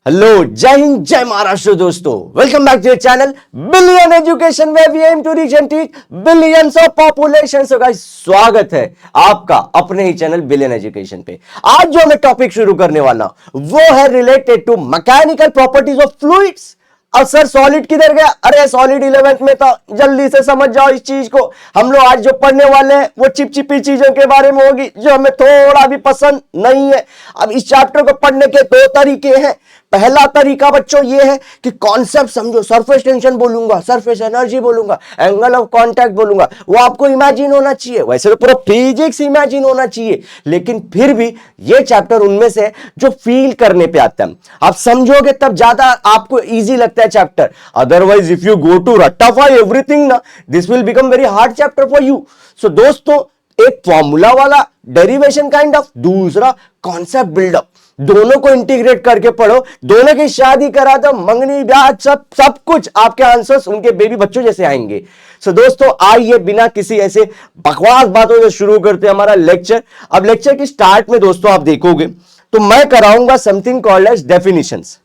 Hello, जय हिंद, जय महाराष्ट्र दोस्तों। Welcome back to your channel Billion Education where we aim to reach and teach billions of population. So guys, स्वागत है आपका अपने ही चैनल बिलियन एजुकेशन पे। आज जो मैं टॉपिक शुरू करने वाला हूं वो है related to mechanical properties of fluids. अब सर सॉलिड किधर गया? अरे सॉलिड 11th में था, जल्दी से समझ जाओ इस चीज को। हम लोग आज जो पढ़ने वाले हैं वो चिपचिपी चीजों के बारे में होगी जो हमें थोड़ा भी पसंद नहीं है। अब इस चैप्टर को पढ़ने के दो तरीके हैं। पहला तरीका बच्चों ये है कि कॉन्सेप्ट समझो। सरफेस टेंशन बोलूंगा, सरफेस एनर्जी बोलूंगा, एंगल ऑफ कांटेक्ट बोलूंगा, वो आपको इमेजिन होना चाहिए। वैसे तो पूरा फिजिक्स इमेजिन होना चाहिए, लेकिन फिर भी ये चैप्टर उनमें से जो फील करने पे आता है। आप समझोगे तब ज्यादा आपको इजी लगता है chapter. Otherwise if you go to रट्टाफाई एवरीथिंग ना, this will become very hard chapter for you. So दोस्तों, एक फॉर्मूला वाला डेरिवेशन काइंड ऑफ, दूसरा कॉन्सेप्ट बिल्डअप, दोनों को इंटीग्रेट करके पढ़ो। दोनों की शादी करा दो, मंगनी ब्याह सब कुछ आपके आंसर्स उनके बेबी बच्चों जैसे आएंगे। सो दोस्तों, आइए बिना किसी ऐसे बकवास बातों से शुरू करते हैं हमारा लेक्चर। अब लेक्चर की स्टार्ट में दोस्तों आप देखोगे तो मैं कराऊंगा something called as definitions.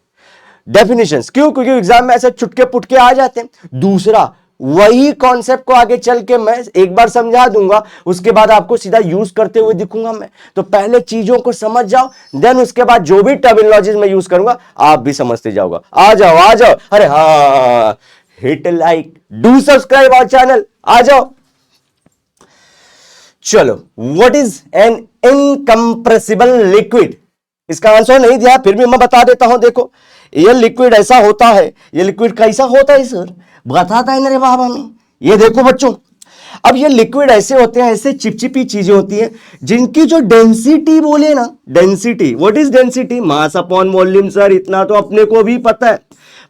Definitions क्यों? क्योंकि एग्जाम में ऐसे छुटके पुटके आ जाते हैं। दूसरा, वही कॉन्सेप्ट को आगे चल के मैं एक बार समझा दूंगा, उसके बाद आपको सीधा यूज करते हुए दिखूंगा मैं। तो पहले चीजों को समझ जाओ, देन उसके बाद जो भी टर्मिनोलॉजीज में यूज करूंगा आप भी समझते जाओगा। आ जाओ आ जाओ। अरे हाँ, hit like, do subscribe our channel, आ जाओ। चलो, what is an incompressible liquid? इसका आंसर नहीं दिया, फिर भी मैं बता देता हूं। देखो, ये लिक्विड ऐसा होता है। ये लिक्विड कैसा होता है सर? बताता है ना रे बाबा में। ये देखो बच्चों, अब ये लिक्विड ऐसे होते हैं, ऐसे चिपचिपी चीजें होती हैं जिनकी जो डेंसिटी बोले ना, density, what is density? Mass upon volume. Sir इतना तो अपने को भी पता है,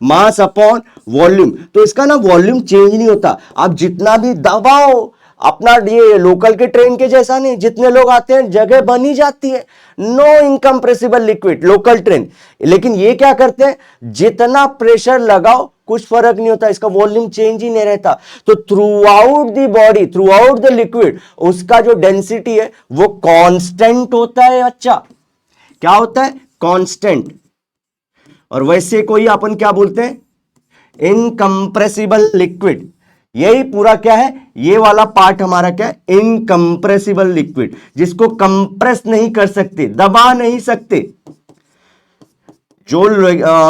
मास अपॉन वॉल्यूम। तो इसका ना वॉल्यूम चेंज नहीं होता। आप जितना भी दबाओ, अपना ये लोकल के ट्रेन के जैसा नहीं, जितने लोग आते हैं जगह बनी जाती है। No incompressible liquid, local train. लेकिन ये क्या करते हैं, जितना प्रेशर लगाओ कुछ फर्क नहीं होता, इसका वॉल्यूम चेंज ही नहीं रहता। तो through out the body, through out the liquid, उसका जो डेंसिटी है वो कांस्टेंट होता है। अच्छा, क्या होता है? कांस्टेंट। और वैसे कोई अपन क्या बोलते हैं? Incompressible liquid. यही पूरा क्या है, ये वाला पार्ट हमारा क्या है? इनकंप्रेसिबल लिक्विड, जिसको कंप्रेस नहीं कर सकते, दबा नहीं सकते। जो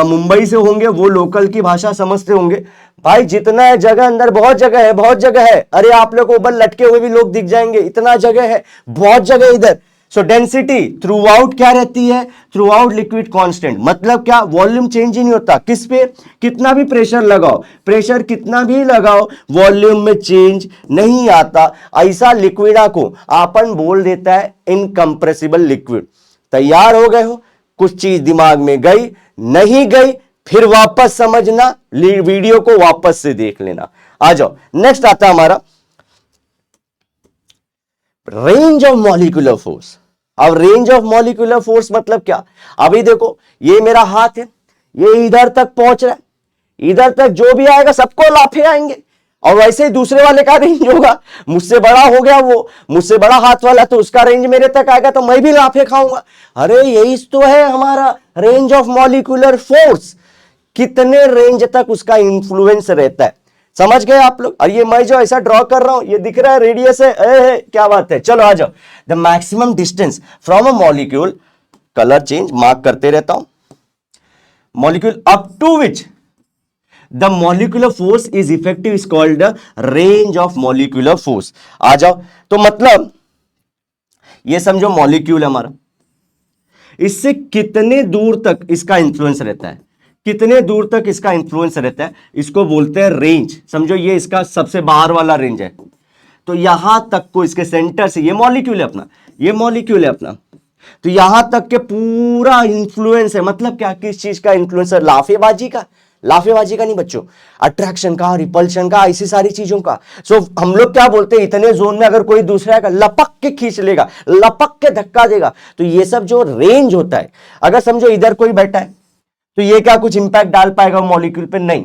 मुंबई से होंगे वो लोकल की भाषा समझते होंगे। भाई जितना है जगह अंदर, बहुत जगह है, बहुत जगह है। अरे आप लोग को ऊपर लटके हुए भी लोग दिख जाएंगे, इतना जगह है, बहुत जगह इधर। सो डेंसिटी थ्रू आउट क्या रहती है? Through out liquid constant. मतलब क्या? वॉल्यूम चेंज ही नहीं होता। किस पे? कितना भी प्रेशर लगाओ, प्रेशर कितना भी लगाओ, वॉल्यूम में चेंज नहीं आता। ऐसा लिक्विडा को अपन बोल देता है इनकंप्रेसिबल लिक्विड। तैयार हो गए हो? कुछ चीज दिमाग में गई नहीं गई, फिर वापस समझना, वीडियो को वापस से देख लेना। आ जाओ, नेक्स्ट आता है हमारा रेंज ऑफ मॉलिक्यूलर फोर्स। अब रेंज ऑफ मॉलिक्यूलर फोर्स मतलब क्या? अभी देखो, ये मेरा हाथ है, ये इधर तक पहुंच रहा है, इधर तक जो भी आएगा सबको लाफे आएंगे। और वैसे ही दूसरे वाले का रेंज होगा, मुझसे बड़ा हो गया वो, मुझसे बड़ा हाथ वाला, तो उसका रेंज मेरे तक आएगा तो मैं भी लाफे खाऊंगा। अरे यही तो है हमारा रेंज ऑफ मॉलिक्यूलर फोर्स। कितने रेंज तक उसका इंफ्लुएंस रहता है, समझ गए आप लोग? और ये मैं जो ऐसा ड्रॉ कर रहा हूं, ये दिख रहा है रेडियस है, क्या बात है। चलो आ जाओ। The maximum distance from a molecule, colour change mark करते रहता हूं, molecule up to which the molecular force is effective is called the range of molecular force। आ जाओ। तो मतलब ये समझो मॉलिक्यूल हमारा, इससे कितने दूर तक इसका इंफ्लुएंस रहता है, कितने दूर तक इसका इंफ्लुएंस रहता है, इसको बोलते हैं रेंज। समझो ये इसका सबसे बाहर वाला रेंज है, तो यहां तक को इसके सेंटर से, ये मॉलिक्यूल है अपना, ये मॉलिक्यूल है अपना, तो यहां तक के पूरा इंफ्लुएंस है। मतलब क्या? किस चीज का इंफ्लुएंस है? लाफेबाजी का। लाफेबाजी का नहीं बच्चों, अट्रैक्शन का, रिपल्शन का, ऐसी सारी चीजों का। सो हम लोग क्या बोलते हैं, इतने जोन में अगर कोई दूसरा का लपक के खींच लेगा, लपक के धक्का देगा, तो ये सब जो रेंज होता है, अगर समझो इधर कोई बैठा है तो ये क्या कुछ इंपैक्ट डाल पाएगा मॉलिक्यूल पे? नहीं,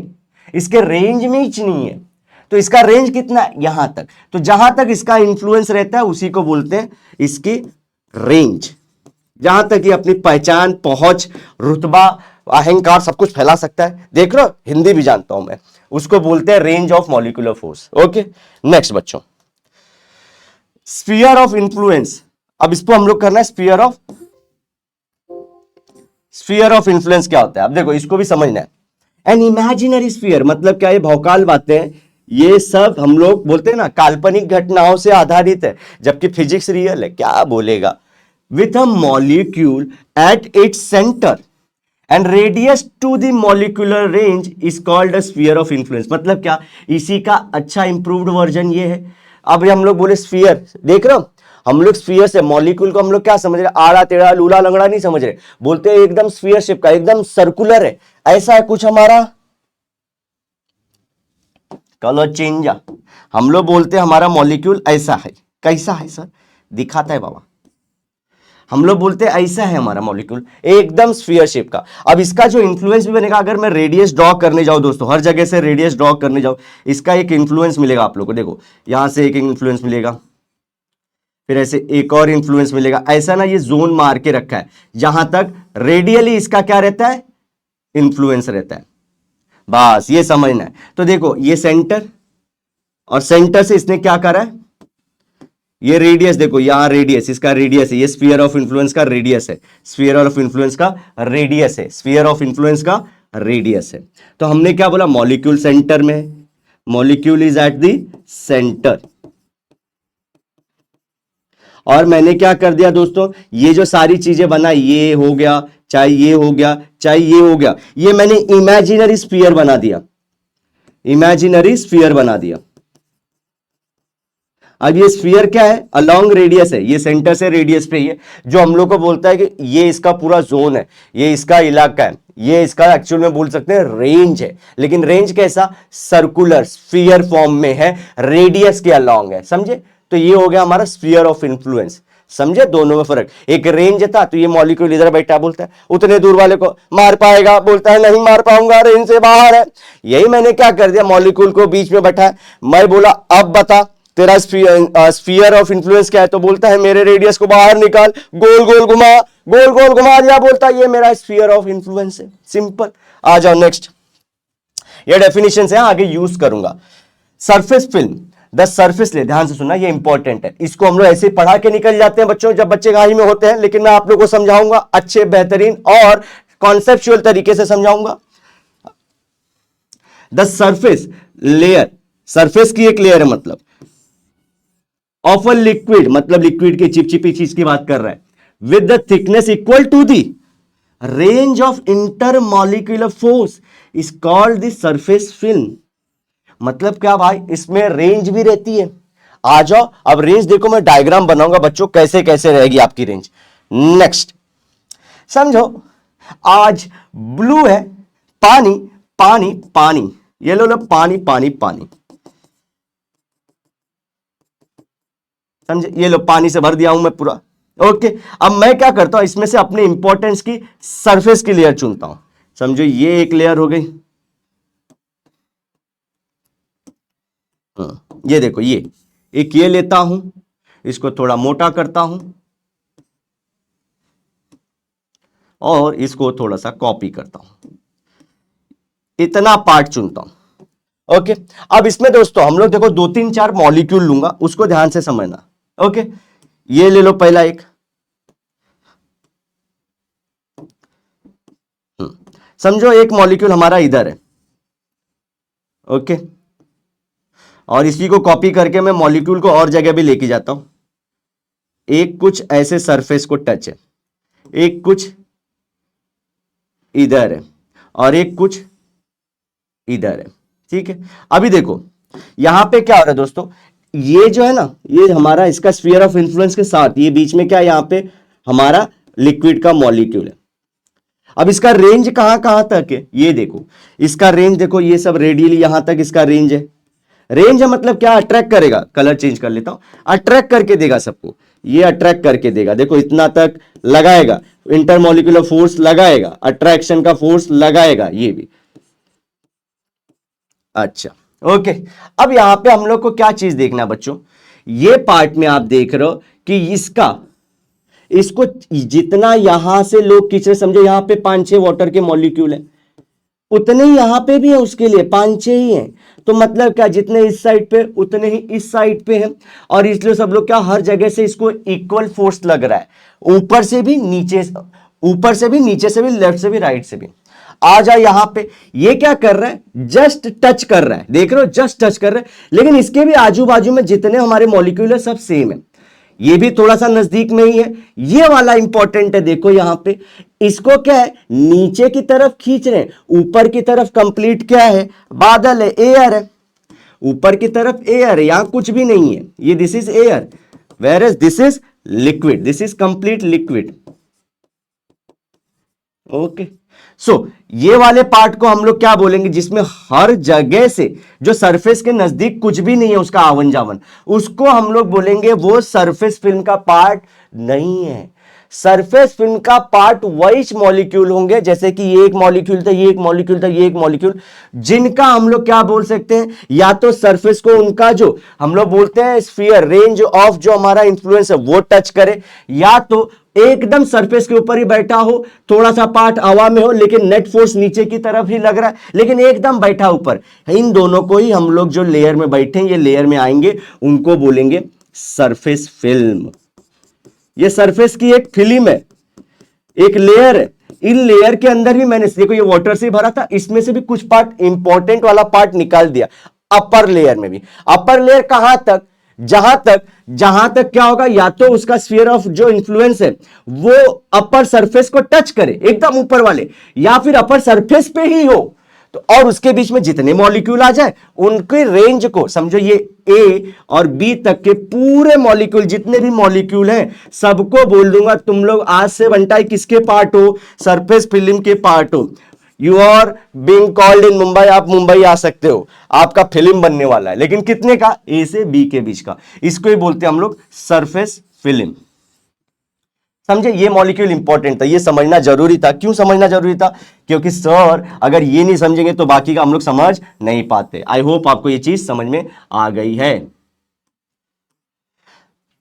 इसके रेंज में ही नहीं है। तो इसका रेंज कितना है? यहां तक। तो जहां तक इसका इंफ्लुएंस रहता है उसी को बोलते हैं इसकी रेंज। जहां तक ये अपनी पहचान, पहुंच, रुतबा अहंकार सब कुछ फैला सकता है, देख रहे हो, हिंदी भी जानता हूं मैं, उसको बोलते हैं range of molecular force. Okay, next बच्चों, स्फीयर ऑफ इन्फ्लुएंस। अब इसको हम लोग करना है स्फीयर ऑफ इन्फ्लुएंस क्या होता है, अब देखो इसको भी समझना है। एन इमेजिनरी स्फीयर मतलब क्या, ये भौकाल बातें, ये सब हम लोग बोलते हैं ना काल्पनिक घटनाओं से आधारित है, जबकि फिजिक्स रियल है, क्या बोलेगा। With a molecule at its centre and radius to the molecular range is called a sphere of influence. मतलब क्या, इसी का अच्छा इंप्रूव्ड वर्जन ये है। अब हम लोग बोले स्फीयर, देख रहे हो, हम लोग स्फीयर से मॉलिक्यूल को हम लोग क्या समझ रहे, आड़ा टेढ़ा लूला लंगड़ा नहीं समझ रहे, बोलते हैं एकदम स्फीयर शेप का, एकदम सर्कुलर है, ऐसा है कुछ हमारा कलर चेंज। हम लोग बोलते हैं हमारा मॉलिक्यूल ऐसा है, कैसा है सर, दिखाता है बाबा, हम लोग बोलते हैं ऐसा है हमारा मॉलिक्यूल, एकदम स्फीयर शेप का। अब इसका जो इन्फ्लुएंस भी बनेगा, अगर मैं रेडियस ड्रॉ करने जाऊं दोस्तों, हर जगह से रेडियस ड्रॉ करने जाऊं, इसका एक इन्फ्लुएंस मिलेगा आप लोग को, देखो यहां से एक इन्फ्लुएंस मिलेगा, फिर ऐसे एक और इन्फ्लुएंस मिलेगा, ऐसा ना ये जोन मार के रखा है, जहां तक रेडियली इसका क्या रहता है, इन्फ्लुएंस रहता है, बस ये समझना है। तो देखो ये सेंटर, और सेंटर से इसने क्या करा है, ये रेडियस देखो, यहां रेडियस, इसका रेडियस है, ये स्फीयर ऑफ इन्फ्लुएंस का रेडियस है, स्फीयर ऑफ इन्फ्लुएंस का रेडियस है, स्फीयर ऑफ इन्फ्लुएंस का रेडियस है। तो हमने क्या बोला, मॉलिक्यूल सेंटर में, molecule is at the centre. और मैंने क्या कर दिया दोस्तों, ये जो सारी चीजें बना, ये हो गया, चाहे ये हो गया, चाहे ये हो गया, ये मैंने इमेजिनरी स्फीयर बना दिया, इमेजिनरी स्फीयर बना दिया। अब ये स्फीयर क्या है, अलोंग रेडियस है, ये सेंटर से रेडियस पे ये, जो हम लोग को बोलता है कि ये इसका पूरा जोन है, ये इसका इलाका है, ये इसका एक्चुअल में बोल सकते हैं रेंज है। लेकिन रेंज कैसा, सर्कुलर स्फीयर फॉर्म में है, रेडियस के अलोंग है, समझे। तो ये हो गया हमारा स्फीयर ऑफ इन्फ्लुएंस, समझे दोनों में फर्क। एक रेंज था, तो ये मॉलिक्यूल इधर बैठा बोलता है, उतने दूर वाले को मार पाएगा, बोलता है नहीं मार पाऊंगा, रेंज से बाहर है। यही मैंने क्या कर दिया, मॉलिक्यूल को बीच में बैठा है, मैं बोला अब बता तेरा स्फीयर ऑफ इन्फ्लुएंस क्या है, तो बोलता है मेरे रेडियस को बाहर निकाल, गोल गोल घुमा, गोल गोल घुमा दिया, बोलता है ये मेरा स्फीयर ऑफ इन्फ्लुएंस है, सिंपल। आ जाओ नेक्स्ट, ये डेफिनेशन है, आगे यूज करूंगा। सरफेस फिल्म, द सरफेस ले, ध्यान से सुनना, ये इंपॉर्टेंट है, इसको हम लोग ऐसे पढ़ा के निकल जाते हैं बच्चों, जब बच्चे घाई में होते हैं, लेकिन मैं आप लोगों को समझाऊंगा अच्छे, बेहतरीन और कॉन्सेप्चुअल तरीके से समझाऊंगा। द सरफेस लेयर, सरफेस की एक लेयर है, मतलब ऑफ अ लिक्विड, मतलब लिक्विड की चिपचिपी चीज की बात कर रहा है, with the thickness equal to the range of intermolecular force is called the surface film. मतलब क्या भाई, इसमें रेंज भी रहती है। आ जाओ अब रेंज देखो, मैं डायग्राम बनाऊंगा बच्चों, कैसे कैसे रहेगी आपकी रेंज। नेक्स्ट समझो, आज ब्लू है, पानी पानी पानी, ये लो पानी पानी पानी, समझे, ये लो पानी से भर दिया हूं मैं पूरा। ओके, अब मैं क्या करता हूं, इसमें से अपने इंपॉर्टेंस की सरफेस की लेयर चुनता हूं। समझो ये एक लेयर हो गई, ये देखो, ये एक ये लेता हूं, इसको थोड़ा मोटा करता हूं और इसको थोड़ा सा कॉपी करता हूं, इतना पार्ट चुनता हूं। ओके, अब इसमें दोस्तों हम लोग देखो 2 3 4 मॉलिक्यूल लूंगा, उसको ध्यान से समझना। ओके, ये ले लो पहला एक, समझो एक मॉलिक्यूल हमारा इधर है। ओके, और इसी को कॉपी करके मैं मॉलिक्यूल को और जगह भी लेके जाता हूं। एक कुछ ऐसे सरफेस को टच है, एक कुछ इधर है, और एक कुछ इधर है, ठीक है। अभी देखो यहां पे क्या हो रहा है दोस्तों, ये जो है ना, ये हमारा इसका स्फीयर ऑफ इन्फ्लुएंस के साथ ये बीच में क्या, यहां पे हमारा लिक्विड का मॉलिक्यूल है। अब इसका रेंज कहां कहां तक है, ये देखो, इसका रेंज देखो, ये सब रेडियली यहां तक इसका रेंज है। रेंज है मतलब क्या, अट्रैक्ट करेगा, कलर चेंज कर लेता हूं, अट्रैक्ट करके देगा सबको, ये अट्रैक्ट करके देगा, देखो इतना तक लगाएगा, इंटरमॉलिक्यूलर फोर्स लगाएगा, अट्रैक्शन का फोर्स लगाएगा, ये भी। अच्छा ओके, अब यहां पे हम लोग को क्या चीज देखना है बच्चों, ये पार्ट में आप देख रहे हो कि इसका इसको जितना यहां से लोग खींच रहे, समझो यहां पे 5-6 वाटर के मॉलिक्यूल है, उतने ही यहां पे भी है, उसके लिए 5-6 ही है। तो मतलब क्या, जितने इस साइड पे उतने ही इस साइड पे है, और इसलिए सब लोग क्या, हर जगह से इसको इक्वल फोर्स लग रहा है, ऊपर से भी नीचे, ऊपर से भी नीचे से भी, लेफ्ट से भी राइट से भी। आ जाए यहां पे, ये क्या कर रहा है, जस्ट टच कर रहा है, देख रहे हो, जस्ट टच कर रहा है, लेकिन इसके भी आजू बाजू में जितने हमारे मॉलिक्यूल है सब सेम है, ये भी थोड़ा सा नजदीक में ही है। ये वाला इंपॉर्टेंट है, देखो यहां पे, इसको क्या है, नीचे की तरफ खींच रहे हैं, ऊपर की तरफ कंप्लीट क्या है, बादल है, एयर है, ऊपर की तरफ एयर है, यहां कुछ भी नहीं है, ये this is air, where is this is liquid, this is complete liquid. Okay, so ये वाले पार्ट को हम लोग क्या बोलेंगे, जिसमें हर जगह से जो सरफेस के नजदीक कुछ भी नहीं है उसका आवन जावन, उसको हम लोग बोलेंगे वो सरफेस फिल्म का पार्ट नहीं है। सरफेस फिल्म का पार्ट वही मॉलिक्यूल होंगे, जैसे कि ये एक मॉलिक्यूल था, ये एक मॉलिक्यूल था, ये एक मॉलिक्यूल, जिनका हम लोग क्या बोल सकते हैं, या तो सरफेस को उनका जो हम लोग बोलते हैं स्फीयर, रेंज ऑफ जो हमारा इंफ्लुएंस है वो टच करे, या तो एकदम सरफेस के ऊपर ही बैठा हो, थोड़ा सा पार्ट हवा में हो, लेकिन नेट फोर्स नीचे की तरफ ही लग रहा है, लेकिन एकदम बैठा ऊपर। इन दोनों को ही हम लोग जो लेयर में बैठे हैं, ये लेयर में आएंगे, उनको बोलेंगे सरफेस फिल्म। ये सरफेस की एक फिल्म है, एक लेयर है। इन लेयर के अंदर भी मैंने, देखो ये वाटर से भरा था, इसमें से भी कुछ पार्ट, इंपॉर्टेंट वाला पार्ट निकाल दिया। अपर लेयर में भी, अपर लेयर कहां तक, जहां तक क्या होगा, या तो उसका स्फीयर ऑफ जो इन्फ्लुएंस है वो अपर सरफेस को टच करे, एकदम ऊपर वाले, या फिर अपर सरफेस पे ही हो, तो और उसके बीच में जितने मॉलिक्यूल आ जाए उनके रेंज को समझो, ये ए और बी तक के पूरे मॉलिक्यूल, जितने भी मॉलिक्यूल हैं सबको बोल दूंगा, तुम लोग आज से बनटाई किसके पार्ट हो, सरफेस फिल्म के पार्ट हो। You are being called in Mumbai, आप मुंबई आ सकते हो, आपका फिल्म बनने वाला है, लेकिन कितने का, ए से बी के बीच का, इसको ही बोलते हैं हम लोग सरफेस फिल्म। समझे, ये मॉलिक्यूल इंपॉर्टेंट था, ये समझना जरूरी था। क्यों समझना जरूरी था, क्योंकि सर अगर ये नहीं समझेंगे तो बाकी का हम लोग समझ नहीं पाते। आई होप आपको ये चीज समझ में आ गई है।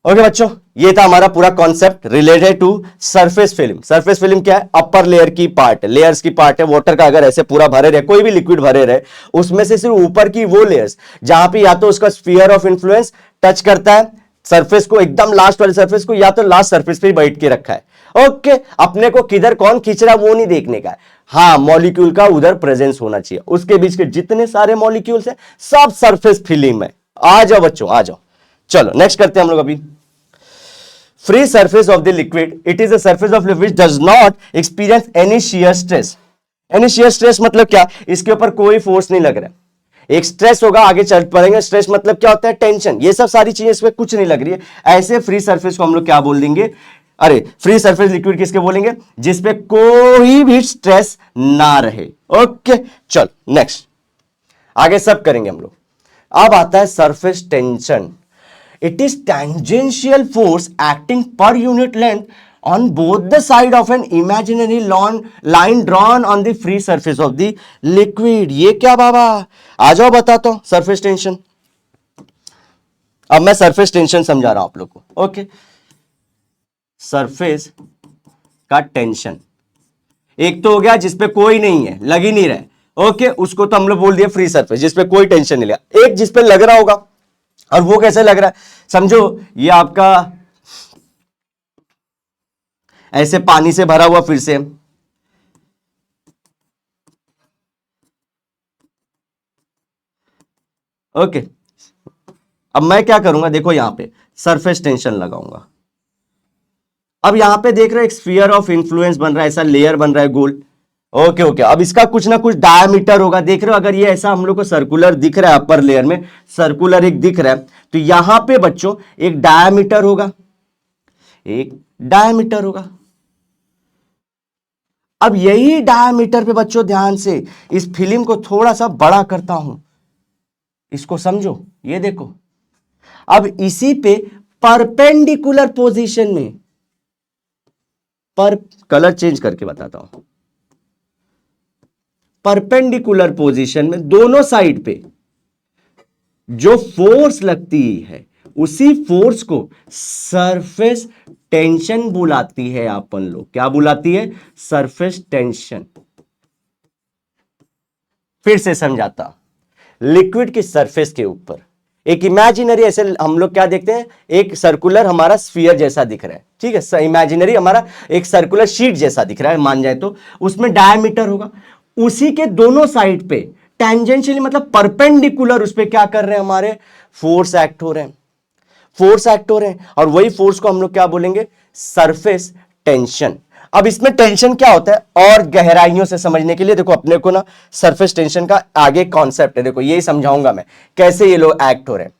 ओके बच्चों, ये था हमारा पूरा concept related to surface film. Surface film क्या है, अपर लेयर की पार्ट, लेयर्स की पार्ट है। वाटर का अगर ऐसे पूरा भरे रहे, कोई भी लिक्विड भरे रहे, उसमें से सिर्फ ऊपर की वो लेयर्स जहां पे या तो उसका स्फीयर ऑफ इन्फ्लुएंस टच करता है सरफेस को, एकदम लास्ट वाले सरफेस को, या तो लास्ट सरफेस पे बैठ के रखा है। ओके, अपने को किधर कौन खींच रहा है वो नहीं देखने का है, हाँ मॉलिक्यूल का उधर प्रेजेंस होना चाहिए, उसके बीच के जितने सारे मॉलिक्यूल्स हैं सब सरफेस फिल्म है। आ जाओ बच्चों, आ जाओ। चलो नेक्स्ट करते हैं हम लोग अभी। Free surface of the liquid, it is a surface of liquid does not experience any shear stress. Any shear stress मतलब क्या, इसके ऊपर कोई फोर्स नहीं लग रहा है। एक स्ट्रेस होगा, आगे चल पड़ेंगे, स्ट्रेस मतलब क्या होता है, टेंशन, ये सब सारी चीजें इसमें कुछ नहीं लग रही है। ऐसे फ्री सरफेस को हम लोग क्या बोल देंगे, अरे फ्री सरफेस लिक्विड किसके बोलेंगे, जिसपे कोई भी स्ट्रेस ना रहे। ओके चलो नेक्स्ट, आगे सब करेंगे हम लोग। अब आता है surface tension. It is tangential force acting पर unit length on both the side of an imaginary line drawn on the free surface of the liquid। ये क्या बाबा, आ जाओ बताता हूं सरफेस टेंशन। अब मैं सरफेस टेंशन समझा रहा हूं आप लोग को। ओके, सरफेस का टेंशन एक तो हो गया जिसपे कोई नहीं है, लग ही नहीं रहा है। ओके, उसको तो हम लोग बोल दिया फ्री सरफेस, जिसपे कोई टेंशन नहीं लगा। एक जिसपे लग रहा होगा, और वो कैसे लग रहा है, समझो ये आपका ऐसे पानी से भरा हुआ, फिर से ओके। अब मैं क्या करूंगा, देखो यहां पे सरफेस टेंशन लगाऊंगा। अब यहां पे देख रहे हो एक स्फीयर ऑफ इन्फ्लुएंस बन रहा है, ऐसा लेयर बन रहा है गोल। ओके ओके, अब इसका कुछ ना कुछ डायमीटर होगा, देख रहे हो, अगर ये ऐसा हम लोग को सर्कुलर दिख रहा है, अपर लेयर में सर्कुलर एक दिख रहा है, तो यहां पे बच्चों एक डायमीटर होगा, एक डायमीटर होगा। अब यही डायमीटर पे बच्चों ध्यान से इस फिल्म को थोड़ा सा बड़ा करता हूं, इसको समझो, ये देखो। अब इसी पे परपेंडिकुलर पोजीशन में, पर कलर चेंज करके बताता हूं, परपेंडिकुलर पोजीशन में दोनों साइड पे जो फोर्स लगती है, उसी फोर्स को सरफेस टेंशन बुलाती है अपन लोग, क्या बुलाती है? Surface tension. फिर से समझाता, लिक्विड की सरफेस के ऊपर एक इमेजिनरी, ऐसे हम लोग क्या देखते हैं, एक सर्कुलर हमारा स्फीयर जैसा दिख रहा है, ठीक है, इमेजिनरी हमारा एक सर्कुलर शीट जैसा दिख रहा है मान जाए तो, उसमें डायमीटर होगा, उसी के दोनों साइड पे टेंजेंशियली मतलब परपेंडिकुलर उस पे क्या कर रहे हैं, हमारे फोर्स एक्ट हो रहे हैं, फोर्स एक्ट हो रहे हैं, और वही फोर्स को हम लोग क्या बोलेंगे? Surface tension. अब इसमें टेंशन क्या होता है और गहराइयों से समझने के लिए देखो अपने को ना सरफेस टेंशन का आगे कॉन्सेप्ट है, देखो यही समझाऊंगा मैं कैसे ये लोग एक्ट हो रहे हैं,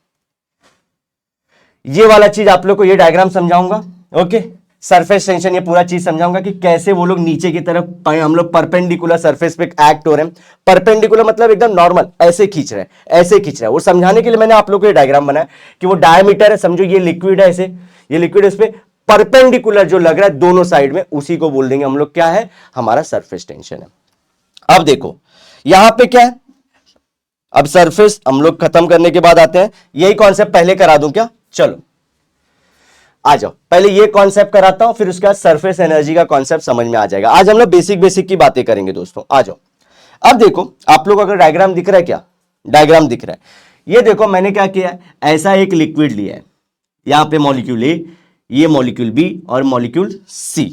ये वाला चीज आप लोग को ये डायग्राम समझाऊंगा। ओके, सरफेस टेंशन ये पूरा चीज समझाऊंगा कि कैसे वो लोग नीचे की तरफ हम लोग परपेंडिकुलर सरफेस पे एक्ट हो रहे हैं। परपेंडिकुलर मतलब एकदम नॉर्मल ऐसे खींच रहे हैं, ऐसे खींच रहे हैं, वो समझाने के लिए मैंने आप लोग को ये डायग्राम बनाया कि वो डायमीटर है, समझो ये लिक्विड है, ऐसे ये लिक्विड इस पे परपेंडिकुलर जो लग रहा है दोनों साइड में, उसी को बोल देंगे हम लोग क्या है, हमारा सरफेस टेंशन है। अब देखो यहां पे क्या है, अब सरफेस हम लोग खत्म करने के बाद आते हैं, यही कॉन्सेप्ट पहले करा दूं क्या? चलो आ जाओ, पहले ये कॉन्सेप्ट कराता हूं, फिर उसके बाद सरफेस एनर्जी का कॉन्सेप्ट समझ में आ जाएगा। आज हम लोग बेसिक बेसिक की बातें करेंगे दोस्तों, आ जाओ। अब देखो आप लोग अगर डायग्राम दिख रहा है, क्या डायग्राम दिख रहा है? ये देखो मैंने क्या किया है, ऐसा एक लिक्विड लिया है, यहां पे मॉलिक्यूल ए, ये मॉलिक्यूल बी और मॉलिक्यूल सी।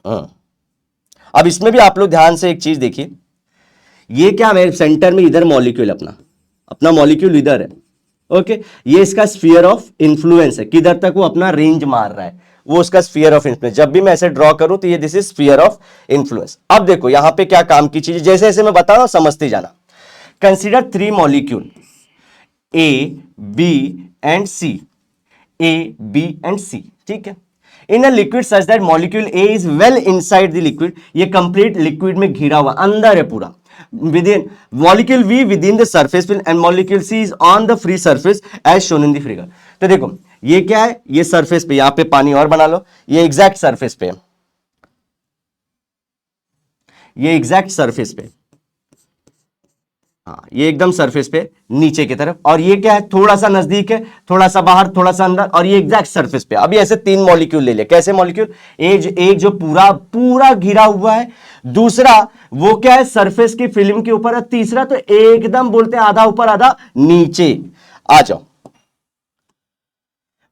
अब इसमें भी आप लोग ध्यान से एक चीज देखिए, ये क्या है, सेंटर में इधर मॉलिक्यूल, अपना अपना मॉलिक्यूल इधर है। ओके, ये इसका स्फीयर ऑफ इन्फ्लुएंस है, किधर तक वो अपना रेंज मार रहा है, वो उसका स्फीयर ऑफ इन्फ्लुएंस। जब भी मैं ऐसे ड्रॉ करूं तो ये this is sphere of influence. अब देखो यहां पे क्या काम की चीज, जैसे जैसे मैं बता रहा हूं समझते जाना। Consider 3 molecule A B and C, A B and C, ठीक है, in a liquid such that molecule A is well inside the liquid, ये कंप्लीट लिक्विड में घिरा हुआ अंदर है पूरा, within molecule V within the surface field and molecule C is on the free surface as shown in the figure। तो देखो ये क्या है, ये सरफेस पे, यहां पे पानी और बना लो, ये एग्जैक्ट सरफेस पे है, ये एग्जैक्ट सरफेस पे, हाँ ये एकदम सरफेस पे नीचे की तरफ, और ये क्या है, थोड़ा सा नजदीक है, थोड़ा सा बाहर, थोड़ा सा अंदर, और ये एग्जैक्ट सरफेस पे। अभी ऐसे 3 मॉलिक्यूल ले ले, कैसे मॉलिक्यूल? एक जो पूरा पूरा घिरा हुआ है, दूसरा वो क्या है, सरफेस की फिल्म के ऊपर है, तीसरा तो एकदम बोलते हैं आधा ऊपर आधा नीचे। आ जाओ,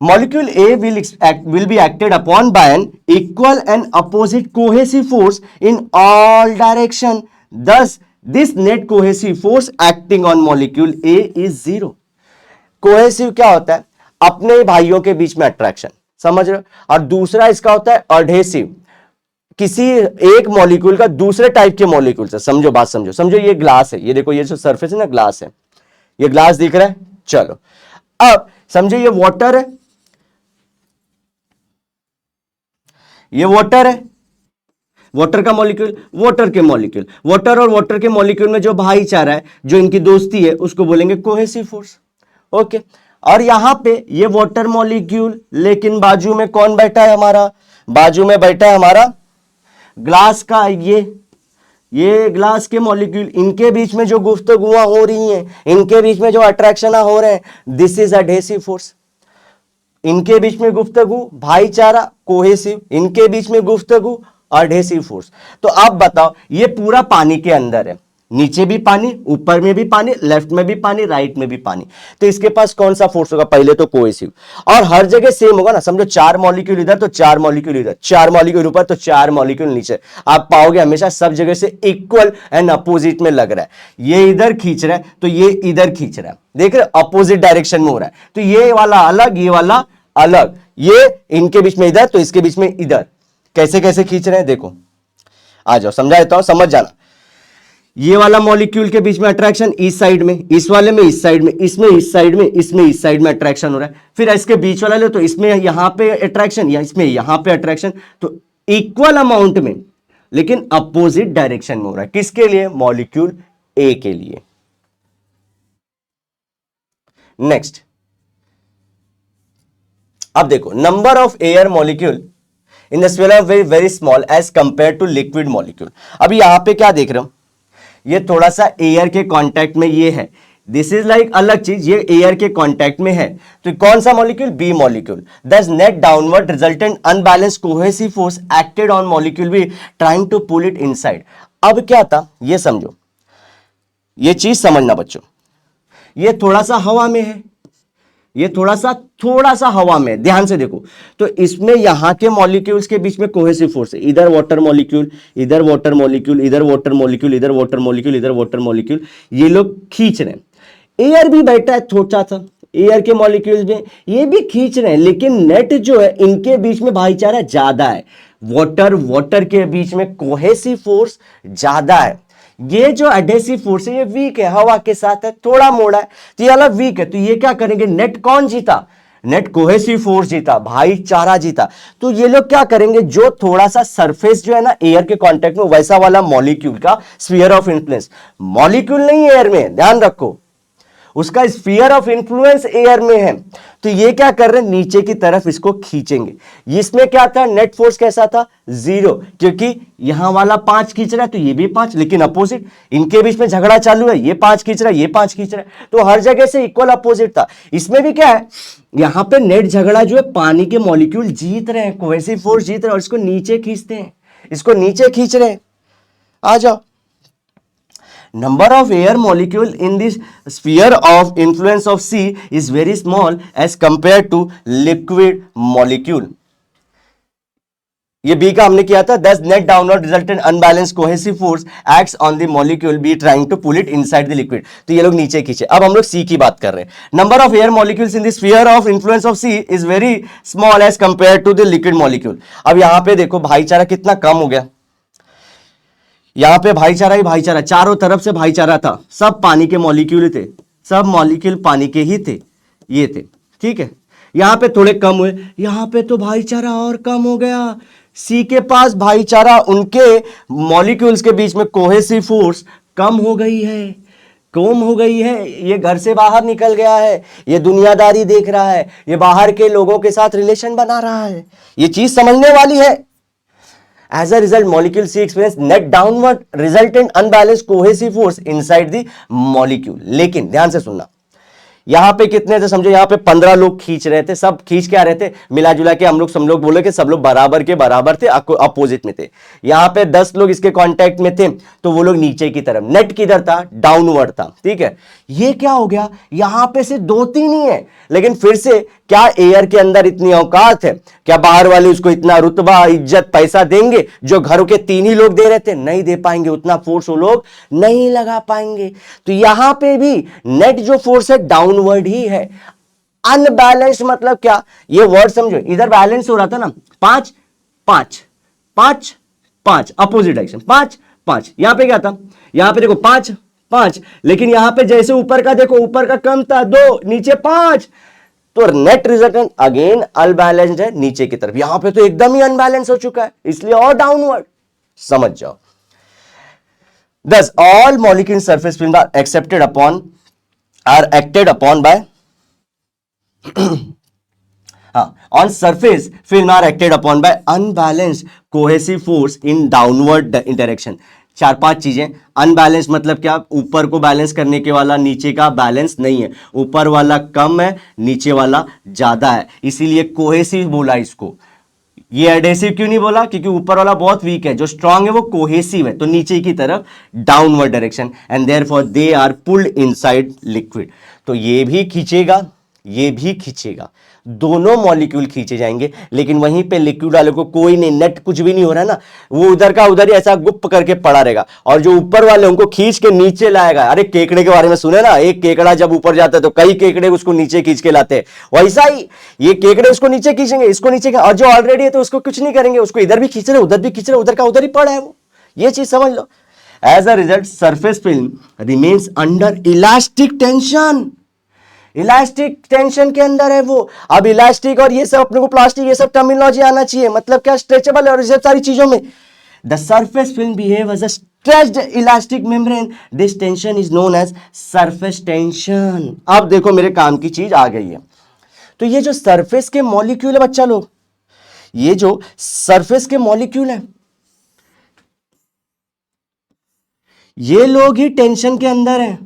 molecule A will be acted upon by an equal and opposite cohesive force in all direction, thus this net cohesive force acting on molecule A is 0। Cohesive क्या होता है? अपने भाइयों के बीच में अट्रैक्शन, समझ रहे हो? और दूसरा इसका होता है अडहेसिव, किसी एक मॉलिक्यूल का दूसरे टाइप के मॉलिक्यूल से, समझो बात समझो, समझो ये ग्लास है, ये देखो ये जो सरफेस है ना ग्लास है, ये ग्लास दिख रहा है, चलो अब समझो ये वाटर है, ये वाटर है, वाटर का मॉलिक्यूल, वाटर के मॉलिक्यूल, वाटर और वाटर के मॉलिक्यूल में जो भाईचारा है, जो इनकी दोस्ती है, उसको बोलेंगे कोहेसिव फोर्स। ओके, और यहां पे ये वाटर मॉलिक्यूल, लेकिन बाजू में कौन बैठा है हमारा? बाजू में बैठा है हमारा ग्लास का, ये ग्लास के मॉलिक्यूल, इनके बीच में जो गुफ्तगुआं हो रही हैं, इनके बीच में जो अट्रैक्शन हो रहे हैं, दिस इज एडहेसिव फोर्स। इनके बीच में गुफ्तगू, भाईचारा, कोहेसिव, इनके बीच में गुफ्तगू, एडहेसिव फोर्स। तो आप बताओ, ये पूरा पानी के अंदर है, नीचे भी पानी, ऊपर में भी पानी, लेफ्ट में भी पानी, राइट में भी पानी, तो इसके पास कौन सा फोर्स होगा? पहले तो कोहेसिव, और हर जगह सेम होगा ना, समझो 4 मॉलिक्यूल इधर तो 4 मॉलिक्यूल इधर, 4 मॉलिक्यूल ऊपर तो 4 मॉलिक्यूल नीचे, आप पाओगे हमेशा सब जगह से इक्वल एंड अपोजिट में लग रहा है। ये इधर खींच रहा है तो ये इधर खींच रहा है, देख रहे, अपोजिट डायरेक्शन में हो रहा है, तो ये वाला अलग, ये वाला अलग, ये इनके बीच में इधर तो इसके बीच में इधर, कैसे कैसे खींच रहे हैं देखो। आ जाओ समझा देता हूं, समझ जाना। ये वाला मॉलिक्यूल के बीच में अट्रैक्शन इस साइड में, इस वाले में इस साइड में, इसमें इस साइड में, इसमें इस साइड में अट्रैक्शन हो रहा है। फिर इसके बीच वाला ले तो इसमें यहां पे अट्रैक्शन, या इसमें यहां पे अट्रैक्शन, तो इक्वल अमाउंट में लेकिन अपोजिट डायरेक्शन में हो रहा है। किसके लिए? मॉलिक्यूल ए के लिए। नेक्स्ट, अब देखो, number of air molecule in the sphere are very very small as compare to liquid molecule. अभी यहां पे क्या देख रहे हो, ये थोड़ा सा एयर के कांटेक्ट में ये है, दिस इज लाइक अलग चीज, ये एयर के कांटेक्ट में है, तो कौन सा molecule? B molecule. Thus net downward resultant unbalance cohesive force acted on molecule B trying to pull it inside. अब क्या था ये समझो, ये चीज समझना बच्चों, ये थोड़ा सा हवा में है, ये थोड़ा सा हवा में, ध्यान से देखो। तो इसमें यहां के मॉलिक्यूल्स के बीच में कोहेसिव फोर्स है, इधर वाटर मॉलिक्यूल, इधर वाटर मॉलिक्यूल, इधर वाटर मॉलिक्यूल, इधर वाटर मॉलिक्यूल, इधर वाटर मॉलिक्यूल, ये लोग खींच रहे हैं। एयर भी बैठा है थोड़ा सा, एयर के मॉलिक्यूल्स में ये भी खींच रहे हैं, लेकिन नेट जो है इनके बीच में भाईचारा ज्यादा है, वाटर के बीच में कोहेसिव फोर्स ज्यादा है। ये जो एडहेसिव फोर्स है ये वीक है, हवा के साथ है, थोड़ा मोड़ा है, तो ये अलग वीक है। तो ये क्या करेंगे, नेट कौन जीता? नेट कोहेसिव फोर्स जीता, भाईचारा जीता। तो ये लोग क्या करेंगे, जो थोड़ा सा सरफेस जो है ना एयर के कांटेक्ट में, वैसा वाला मॉलिक्यूल का स्फीयर ऑफ इन्फ्लुएंस, मॉलिक्यूल नहीं एयर में, ध्यान रखो, उसका स्फीयर ऑफ इन्फ्लुएंस एयर में है, तो ये क्या कर रहे हैं, नीचे की तरफ इसको खींचेंगे। इसमें क्या था, नेट फोर्स कैसा था? 0, क्योंकि यहां वाला 5 खींच रहा है तो ये भी 5, लेकिन अपोजिट, इनके बीच में झगड़ा चालू है, ये 5 खींच रहा है, ये 5 खींच रहा है, तो हर जगह से इक्वल अपोजिट था। इसमें भी क्या है, यहां पे नेट झगड़ा जो है, पानी के मॉलिक्यूल जीत रहे हैं, कोहेसिव फोर्स जीत रहे हैं, और इसको नीचे खींचते हैं, इसको नीचे खींच रहे हैं। आ जाओ, number of air molecule in this sphere of influence of C is very small as compared to liquid molecule. ये बी का हमने किया था, thus net downward resultant unbalanced cohesive force acts on the molecule B trying to pull it inside the liquid. तो ये लोग नीचे खींचे। अब हम लोग C की बात कर रहे हैं। Number of air molecules in the sphere of influence of C is very small as compared to the liquid molecule. अब यहां पे देखो भाईचारा कितना कम हो गया, यहां पे भाईचारा ही भाईचारा, चारों तरफ से भाईचारा था, सब पानी के मॉलिक्यूल थे, सब मॉलिक्यूल पानी के ही थे, ये थे, ठीक है। यहां पे थोड़े कम हुए, यहां पे तो भाईचारा और कम हो गया। सी के पास भाईचारा, उनके मॉलिक्यूल्स के बीच में कोहेसिव फोर्स कम हो गई है, कम हो गई है। ये घर से बाहर निकल गया है, ये दुनियादारी देख रहा है, ये बाहर के लोगों के साथ रिलेशन बना रहा है, ये चीज समझने वाली है। As a result, molecule C experience net downward resultant unbalanced cohesive force inside the molecule. लेकिन ध्यान से सुनना, यहां पे कितने थे समझो, यहां पे 15 लोग खींच रहे थे, सब खींच के आ रहे थे, मिला जुला के हम लोग बोले कि सब लोग बराबर के बराबर थे, अपोजिट में थे। यहां पे 10 लोग इसके कांटेक्ट में थे, तो वो लोग नीचे की तरफ, नेट किधर था, डाउनवर्ड था, ठीक है। ये क्या हो गया, यहां पे से 2-3 ही है, लेकिन फिर से क्या एयर के अंदर इतनी औकात है, क्या बाहर वाले उसको इतना रुतबा इज्जत पैसा देंगे जो घरों के 3 ही लोग दे रहे थे? नहीं दे पाएंगे, उतना फोर्स वो लोग नहीं लगा पाएंगे। तो यहां पे भी नेट जो फोर्स है डाउनवर्ड ही है। अनबैलेंस्ड मतलब क्या, ये वर्ड समझो, इधर बैलेंस हो रहा था ना, 5 5 5 5 अपोजिट डायरेक्शन, 5 5, यहां पे क्या था, यहां पे देखो 5 5, लेकिन यहां पे जैसे ऊपर का देखो, ऊपर का कम था 2, नीचे 5, तो नेट रिजल्टेंट अगेन अनबैलेंस्ड है नीचे की तरफ। यहां पे तो एकदम ही अनबैलेंस हो चुका है, इसलिए और डाउनवर्ड, समझ जाओ। Thus all molecule surface film are accepted upon are acted upon by on surface film are acted upon by unbalanced cohesive force in downward direction. 4-5 चीजें। अनबैलेंस मतलब क्या, ऊपर को बैलेंस करने के वाला नीचे का बैलेंस नहीं है, ऊपर वाला कम है, नीचे वाला ज्यादा है, इसीलिए कोहेसिव बोला इसको। ये एडहेसिव क्यों नहीं बोला, क्योंकि ऊपर वाला बहुत वीक है, जो स्ट्रांग है वो कोहेसिव है, तो नीचे की तरफ downward direction, and therefore they are pulled inside liquid. तो ये भी खींचेगा, ये भी खींचेगा, दोनों मॉलिक्यूल खींचे जाएंगे, लेकिन वहीं पे लिक्विड वाले को कोई नहीं, नेट कुछ भी नहीं हो रहा है ना, वो उधर का उधर ही ऐसा गुप्त करके पड़ा रहेगा, और जो ऊपर वाले उनको खींच के नीचे लाएगा। अरे केकड़े के बारे में सुने ना, एक केकड़ा जब ऊपर जाता है तो कई केकड़े उसको नीचे खींच के लाते हैं, वैसा ही ये केकड़े उसको नीचे खींचेंगे, इसको नीचे, और जो ऑलरेडी है तो उसको कुछ नहीं करेंगे, उसको इधर भी खींच रहे, उधर भी खींच रहे, उधर का उधर ही पड़ा है वो, ये चीज समझ लो। As a result surface film remains under elastic tension, elastic tension के अंदर है वो। अब इलास्टिक और ये सब अपने को प्लास्टिक ये सब टर्मिनोलॉजी आना चाहिए, मतलब क्या, स्ट्रेचेबल और ये सारी चीजों में। The surface film behave as a stretched elastic membrane, this tension is known as surface tension. अब देखो मेरे काम की चीज आ गई है। तो ये जो सरफेस के मॉलिक्यूल है बच्चा लोग, ये जो सरफेस के मॉलिक्यूल है, ये लोग ही टेंशन के अंदर है,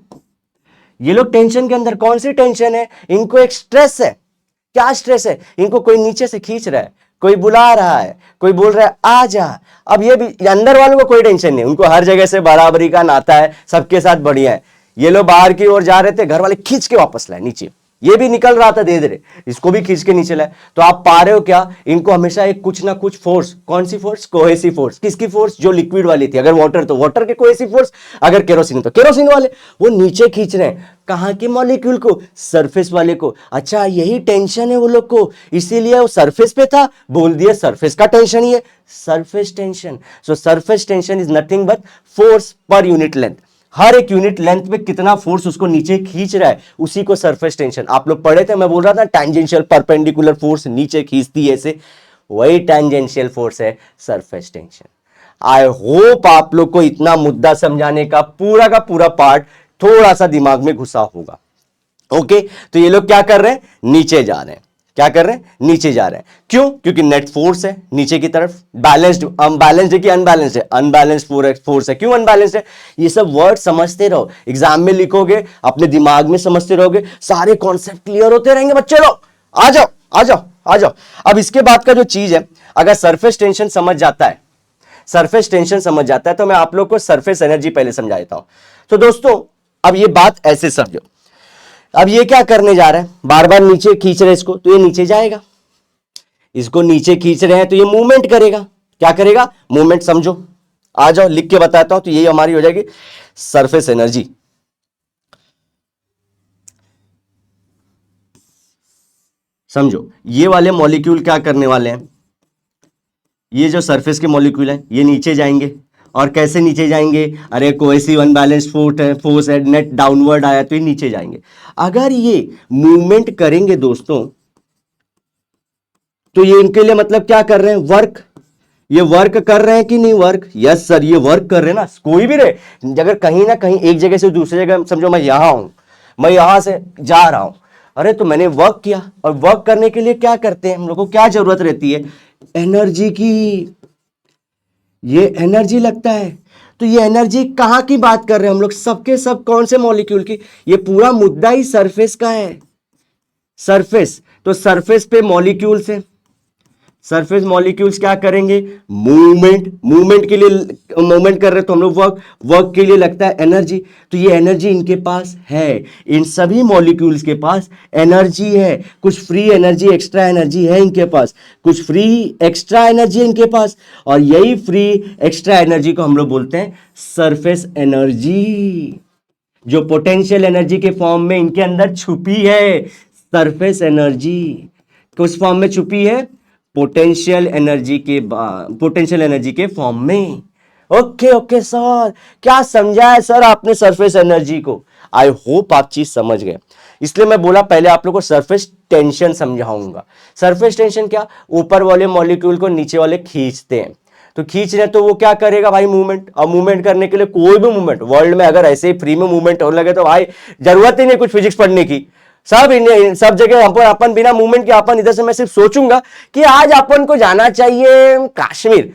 ये लोग टेंशन के अंदर, कौन सी टेंशन है, इनको एक स्ट्रेस है। क्या स्ट्रेस है, इनको कोई नीचे से खींच रहा है, कोई बुला रहा है, कोई बोल रहा है आ जा। अब ये भी अंदर वालों को कोई टेंशन नहीं, उनको हर जगह से बराबरी का नाता है, सबके साथ बढ़िया है। ये लोग बाहर की ओर जा रहे थे, घर वाले खींच के वापस लाए नीचे, ये भी निकल रहा था धीरे धीरे, इसको भी खींच के नीचे लाए। तो आप पा रहे हो क्या, इनको हमेशा एक कुछ ना कुछ फोर्स, कौन सी फोर्स, कोहेसिव फोर्स। किसकी फोर्स, जो लिक्विड वाली थी, अगर वाटर तो वाटर के कोहेसिव फोर्स, अगर केरोसिन तो केरोसिन वाले, वो नीचे खींच रहे हैं। कहां के मॉलिक्यूल को, सरफेस वाले को। अच्छा यही टेंशन है वो लोग को, इसीलिए वो सरफेस पे था, बोल दिया सरफेस का टेंशन ही है, surface tension. So surface tension is nothing but force per unit length. हर एक यूनिट लेंथ में कितना फोर्स उसको नीचे खींच रहा है, उसी को सरफेस टेंशन। आप लोग पढ़े थे, मैं बोल रहा था टैंजेंशियल परपेंडिकुलर फोर्स नीचे खींचती है ऐसे, वही टैंजेंशियल फोर्स है सरफेस टेंशन। आई होप आप लोग को इतना मुद्दा समझाने का पूरा पार्ट थोड़ा सा दिमाग में घुसा होगा। ओके, तो ये लोग क्या कर रहे हैं, नीचे जा रहे हैं। क्या कर रहे हैं, नीचे जा रहे हैं। क्यों, क्योंकि नेट फोर्स है नीचे की तरफ, बैलेंस्ड, अनबैलेंस्ड है कि अनबैलेंस्ड है, अनबैलेंस्ड फोर्स है। क्यों अनबैलेंस्ड है, ये सब वर्ड समझते रहो, एग्जाम में लिखोगे, अपने दिमाग में समझते रहोगे, सारे कॉन्सेप्ट क्लियर होते रहेंगे बच्चे लोग। आ जाओ आ जाओ आ जाओ। अब इसके बाद का जो चीज है, अगर सरफेस टेंशन समझ जाता है, सरफेस टेंशन समझ जाता है, तो मैं आप लोग को सरफेस एनर्जी पहले समझा देता हूं। तो दोस्तों अब ये बात ऐसे समझो, अब ये क्या करने जा रहा है, बार बार नीचे खींच रहे इसको, तो ये नीचे जाएगा। इसको नीचे खींच रहे हैं तो ये मूवमेंट करेगा। क्या करेगा, मूवमेंट। समझो, आ जाओ लिख के बताता हूं, तो ये हमारी हो जाएगी सरफेस एनर्जी। समझो, ये वाले मॉलिक्यूल क्या करने वाले हैं, ये जो सरफेस के मॉलिक्यूल हैं ये नीचे जाएंगे। और कैसे नीचे जाएंगे, अरे कोहेसिव अनबैलेंस्ड फोर्स है, नेट डाउनवर्ड आया तो ये नीचे जाएंगे। अगर ये मूवमेंट करेंगे दोस्तों, तो ये इनके लिए मतलब क्या कर रहे हैं, वर्क। ये वर्क कर रहे हैं कि नहीं, वर्क, यस सर ये वर्क कर रहे हैं ना। कोई भी रहे, अगर कहीं ना कहीं एक जगह से दूसरी जगह, समझो मैं यहां हूं, मैं यहां से जा रहा हूं, अरे तो मैंने वर्क किया। और वर्क करने के लिए क्या करते हैं हम लोग को, क्या जरूरत रहती है, एनर्जी की। ये एनर्जी लगता है। तो ये एनर्जी कहां की बात कर रहे हैं हम लोग, सबके सब कौन से मॉलिक्यूल की। ये पूरा मुद्दा ही सरफेस का है, सरफेस। तो सरफेस पे मॉलिक्यूल्स है, सरफेस मॉलिक्यूल्स क्या करेंगे, मूवमेंट। मूवमेंट के लिए मूवमेंट कर रहे तो हम लोग वर्क, वर्क के लिए लगता है एनर्जी। तो ये एनर्जी इनके पास है, इन सभी मॉलिक्यूल्स के पास एनर्जी है। कुछ फ्री एनर्जी, एक्स्ट्रा एनर्जी है इनके पास, कुछ फ्री एक्स्ट्रा एनर्जी है इनके पास। और यही फ्री एक्स्ट्रा एनर्जी को हम लोग बोलते हैं सरफेस एनर्जी, जो पोटेंशियल एनर्जी के फॉर्म में इनके अंदर छुपी है। सरफेस एनर्जी किस फॉर्म में छुपी है, पोटेंशियल एनर्जी के फॉर्म में। ओके ओके सर, क्या समझा है सर आपने सरफेस एनर्जी को। आई होप आप चीज समझ गए, इसलिए मैं बोला पहले आप लोग को सरफेस टेंशन समझाऊंगा। सरफेस टेंशन क्या, ऊपर वाले मॉलिक्यूल को नीचे वाले खींचते हैं। तो खींच रहे तो वो क्या करेगा भाई, मूवमेंट। और मूवमेंट करने के लिए कोई भी मूवमेंट वर्ल्ड में अगर ऐसे ही फ्री में मूवमेंट होने लगे तो भाई जरूरत ही नहीं कुछ फिजिक्स पढ़ने की। सब जगह अपन बिना मूवमेंट के, अपन इधर से मैं सिर्फ सोचूंगा कि आज अपन को जाना चाहिए कश्मीर,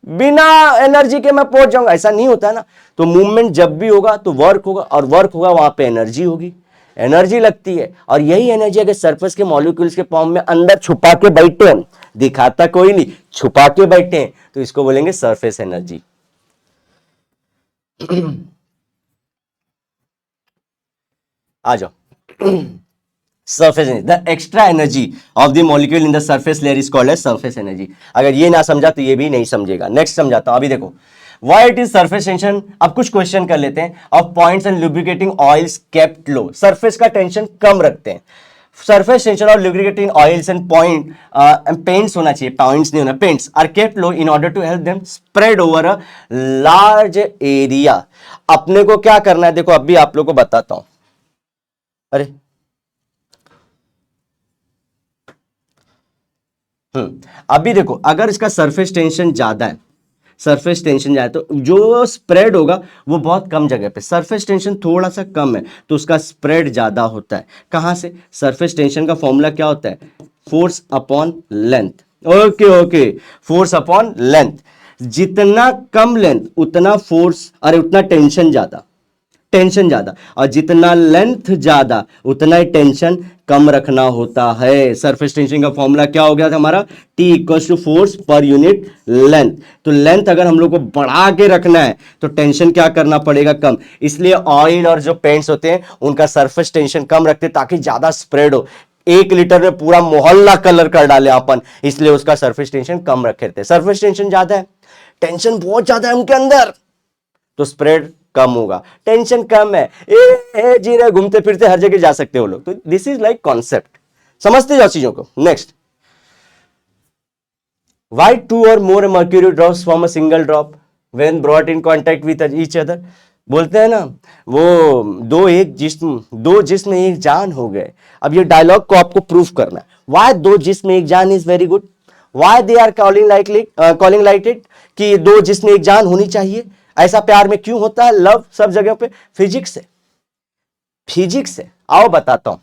बिना एनर्जी के मैं पहुंच जाऊंगा, ऐसा नहीं होता ना। तो मूवमेंट जब भी होगा तो वर्क होगा, और वर्क होगा वहां पे एनर्जी होगी, एनर्जी लगती है। और यही एनर्जी अगर सरफेस के मॉलिक्यूल्स के फॉर्म में अंदर छुपा के बैठे हैं, दिखाता कोई नहीं, छुपा के बैठे हैं, तो इसको बोलेंगे सरफेस एनर्जी। आ जाओ, surface energy, the extra energy of the molecule in the surface layer is called as surface energy। अगर ये ना समझा तो ये भी नहीं समझेगा। नेक्स्ट समझाता हूं, अभी देखो why it is surface tension। अब कुछ क्वेश्चन कर लेते हैं। of points and lubricating oils kept low, surface का टेंशन कम रखते हैं। सरफेस टेंशन और lubricating oils and paints होना चाहिए, पॉइंट्स नहीं होना, paints are kept low in order to help them spread over a large area। अपने को क्या करना है, देखो अभी आप लोग को बताता हूं। अरे अभी देखो, अगर इसका सरफेस टेंशन ज्यादा है, सरफेस टेंशन ज्यादा है, तो जो स्प्रेड होगा वो बहुत कम जगह पे। सरफेस टेंशन थोड़ा सा कम है तो उसका स्प्रेड ज्यादा होता है। कहां से, सरफेस टेंशन का फॉर्मूला क्या होता है, force upon length. Okay okay, force upon length. जितना कम लेंथ उतना फोर्स, अरे उतना टेंशन ज्यादा। टेंशन ज्यादा, और जितना लेंथ ज्यादा उतना ही टेंशन कम रखना होता है। सरफेस टेंशन का फॉर्मूला क्या हो गया था हमारा, T equal to force per unit length. तो लेंथ अगर हम लोग को बढ़ा के रखना है तो टेंशन क्या करना पड़ेगा, कम। इसलिए ऑयल और जो पेंट्स होते हैं उनका सरफेस टेंशन कम रखते ताकि ज्यादा स्प्रेड हो। 1 लीटर में पूरा मोहल्ला कलर कर डाले अपन, इसलिए उसका सरफेस टेंशन कम रखे थे। सरफेस टेंशन ज्यादा है, टेंशन बहुत ज्यादा है उनके अंदर, तो स्प्रेड कम होगा। टेंशन कम है, जी रहे घूमते फिरते हर जगह जा सकते हो लोग। तो दिस इज लाइक कॉन्सेप्ट, समझते जाओ चीजों को। Next, why 2 or more mercury drops form a single drop when brought in contact with each other? बोलते हैं ना वो दो जिस्म एक जान हो गए। अब ये डायलॉग को आपको प्रूफ करना है। वाई दो जिस्म एक जान is very good, why they are calling like it कि दो जिस्म एक जान होनी चाहिए। ऐसा प्यार में क्यों होता है, लव सब जगह पे? फिजिक्स है। आओ बताता हूं।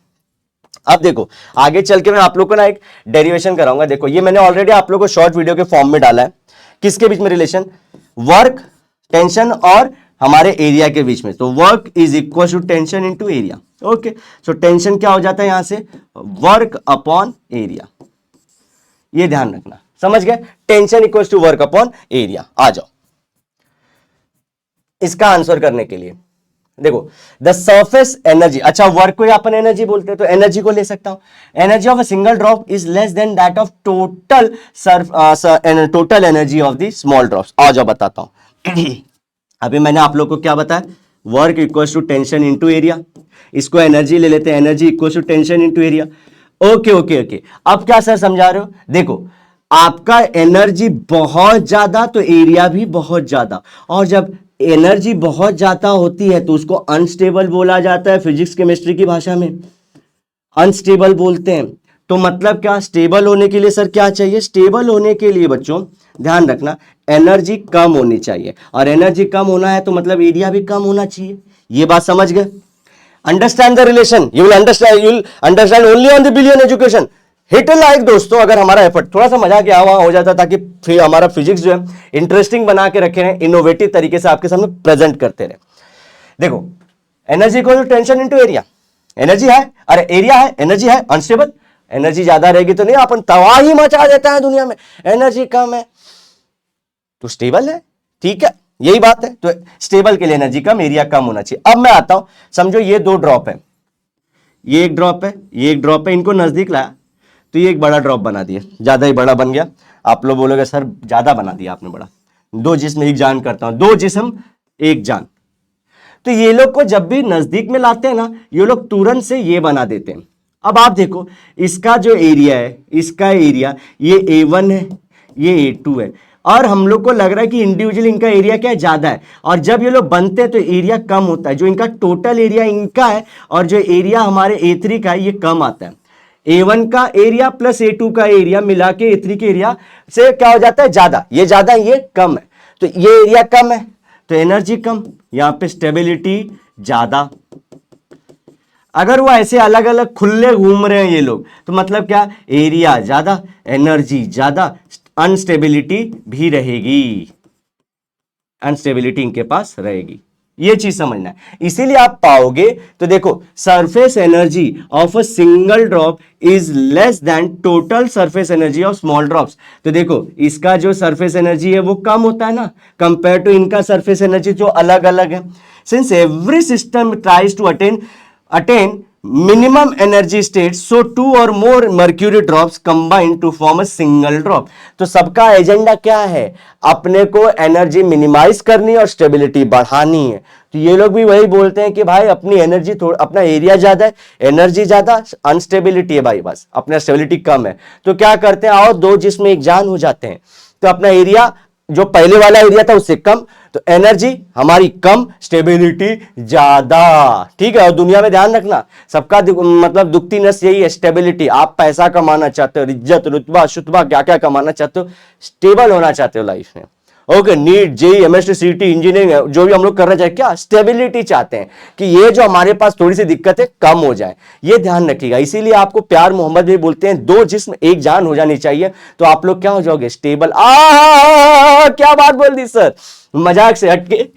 अब देखो आगे चल के मैं आप लोग को ना एक डेरिवेशन कराऊंगा। देखो ये मैंने ऑलरेडी आप लोग को शॉर्ट वीडियो के फॉर्म में डाला है। किसके बीच में रिलेशन, वर्क, टेंशन और हमारे एरिया के बीच में। तो work is equal to tension into area. Okay, so tension क्या हो जाता है यहां से, वर्क अपॉन एरिया। ये ध्यान रखना, समझ गए? Tension equal to work upon area. आ जाओ इसका आंसर करने के लिए। देखो द सरफेस एनर्जी, अच्छा वर्क को अपन एनर्जी बोलते हैं तो एनर्जी को ले सकता हूं। Energy of a single drop is less than that of total energy of the small drops. आ जाओ बताता हूं। अभी मैंने आप लोग को क्या बताया, work equals to tension into area. इसको एनर्जी ले लेते हैं, energy equals to tension into area. Okay. अब क्या सर समझा रहे हो? देखो आपका एनर्जी बहुत ज्यादा तो एरिया भी बहुत ज्यादा, और जब एनर्जी बहुत ज्यादा होती है तो उसको अनस्टेबल बोला जाता है। फिजिक्स केमिस्ट्री की भाषा में अनस्टेबल बोलते हैं। तो मतलब क्या, स्टेबल होने के लिए सर क्या चाहिए? स्टेबल होने के लिए बच्चों ध्यान रखना एनर्जी कम होनी चाहिए, और एनर्जी कम होना है तो मतलब एरिया भी कम होना चाहिए। ये बात समझ गए? Understand the relation, you will understand only on the billion education. Hit like दोस्तों, अगर हमारा एफर्ट थोड़ा सा मजा क्या हुआ हो जाता ताकि हमारा फिजिक्स जो है इंटरेस्टिंग बना के रखे रहे, इनोवेटिव तरीके से आपके सामने प्रेजेंट करते रहे। देखो एनर्जी को टेंशन इनटू एरिया, एनर्जी है, अरे एरिया है, एनर्जी है, अनस्टेबल। एनर्जी ज्यादा रहेगी तो नहीं अपन तबाही मचा देता है दुनिया में। एनर्जी कम है तो स्टेबल है, ठीक है, यही बात है। तो स्टेबल के लिए एनर्जी कम, एरिया कम होना चाहिए। अब मैं आता हूं, समझो ये 2 ड्रॉप है, ये एक ड्रॉप है, ये एक ड्रॉप है। इनको नजदीक लाया तो ये एक बड़ा ड्रॉप बना दिया, ज्यादा ही बड़ा बन गया। आप लोग बोलोगे सर ज्यादा बना दिया आपने बड़ा। 2 जिस्म एक जान करता हूं, 2 जिस्म एक जान। तो ये लोग को जब भी नजदीक में लाते हैं ना, ये लोग तुरंत से ये बना देते हैं। अब आप देखो इसका जो एरिया है, इसका एरिया ये A1 है, ये A2 है, और हम लोग को लग रहा है कि इंडिविजुअल इनका एरिया क्या है, ज्यादा है। और जब ये लोग बनते हैं तो एरिया कम होता है। जो इनका टोटल एरिया इनका है और जो एरिया हमारे A3 का है ये कम आता है। A1 का एरिया प्लस A2 का एरिया मिला के A3 के एरिया से क्या हो जाता है, ज्यादा। ये ज्यादा है, ये कम है, तो ये एरिया कम है तो एनर्जी कम, यहां पे स्टेबिलिटी ज्यादा। अगर वो ऐसे अलग अलग खुले घूम रहे हैं ये लोग तो मतलब क्या, एरिया ज्यादा, एनर्जी ज्यादा, अनस्टेबिलिटी भी रहेगी, अनस्टेबिलिटी इनके पास रहेगी। ये चीज समझना है, इसीलिए आप पाओगे। तो देखो surface energy of a single drop is less then total surface energy of small drops. तो देखो इसका जो सरफेस एनर्जी है वो कम होता है ना, कंपेयर टू इनका सरफेस एनर्जी जो अलग अलग है। Since every system tries to attain minimum energy state, so 2 or more mercury drops combine to form a single drop। तो सबका एजेंडा क्या है, अपने को एनर्जी मिनिमाइज करनी और स्टेबिलिटी बढ़ानी है। तो ये लोग भी वही बोलते हैं कि भाई अपनी एनर्जी अपना एरिया ज्यादा है, एनर्जी ज्यादा, अनस्टेबिलिटी है भाई, बस अपना स्टेबिलिटी कम है। तो क्या करते हैं, आओ 2 जिस्म एक जान हो जाते हैं। तो अपना एरिया जो पहले वाला एरिया था उससे कम, तो एनर्जी हमारी कम, स्टेबिलिटी ज्यादा, ठीक है। और दुनिया में ध्यान रखना सबका मतलब दुखती नस यही है, स्टेबिलिटी। आप पैसा कमाना चाहते हो, इज्जत रुतबा शुतबा क्या क्या कमाना चाहते हो, स्टेबल होना चाहते हो लाइफ में। ओके, नीट जेई एमएसटी सीटी इंजीनियरिंग जो भी हम लोग करना चाहते, क्या स्टेबिलिटी चाहते हैं कि ये जो हमारे पास थोड़ी सी दिक्कत है कम हो जाए, ये ध्यान रखिएगा। इसीलिए आपको प्यार मोहब्बत भी बोलते हैं 2 जिस्म एक जान हो जानी चाहिए, तो आप लोग क्या हो जाओगे, स्टेबल। क्या बात बोल दी सर, मजाक से हटके।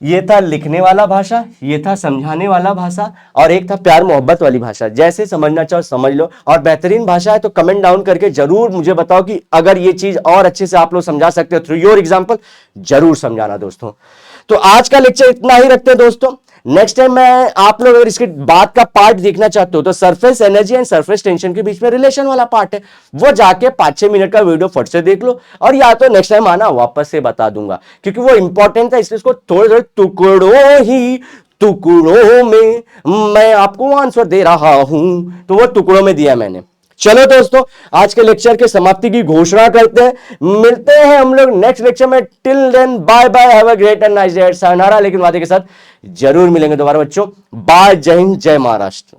ये था लिखने वाला भाषा, ये था समझाने वाला भाषा, और एक था प्यार मोहब्बत वाली भाषा। जैसे समझना चाहो समझ लो, और बेहतरीन भाषा है तो कमेंट डाउन करके जरूर मुझे बताओ कि अगर ये चीज और अच्छे से आप लोग समझा सकते हो थ्रू योर एग्जाम्पल, जरूर समझाना दोस्तों। तो आज का लेक्चर इतना ही रखते हैं दोस्तों। नेक्स्ट टाइम मैं आप लोग अगर इसके बाद का पार्ट देखना चाहते हो तो surface energy and surface tension के बीच में रिलेशन वाला पार्ट है, वो जाके 5-6 मिनट का वीडियो फट से देख लो, और या तो नेक्स्ट टाइम आना वापस से बता दूंगा, क्योंकि वो इंपॉर्टेंट था, इसलिए इसको थोड़े थोड़े टुकड़ों में मैं आपको आंसर दे रहा हूं, तो वो टुकड़ों में दिया मैंने। चलो दोस्तों, आज के लेक्चर के समाप्ति की घोषणा करते हैं, मिलते हैं हम लोग नेक्स्ट लेक्चर में। Till then bye bye, have a great and nice day. सायोनारा लेकिन वादे के साथ जरूर मिलेंगे दोबारा बच्चों। बाय, जय हिंद, जय महाराष्ट्र।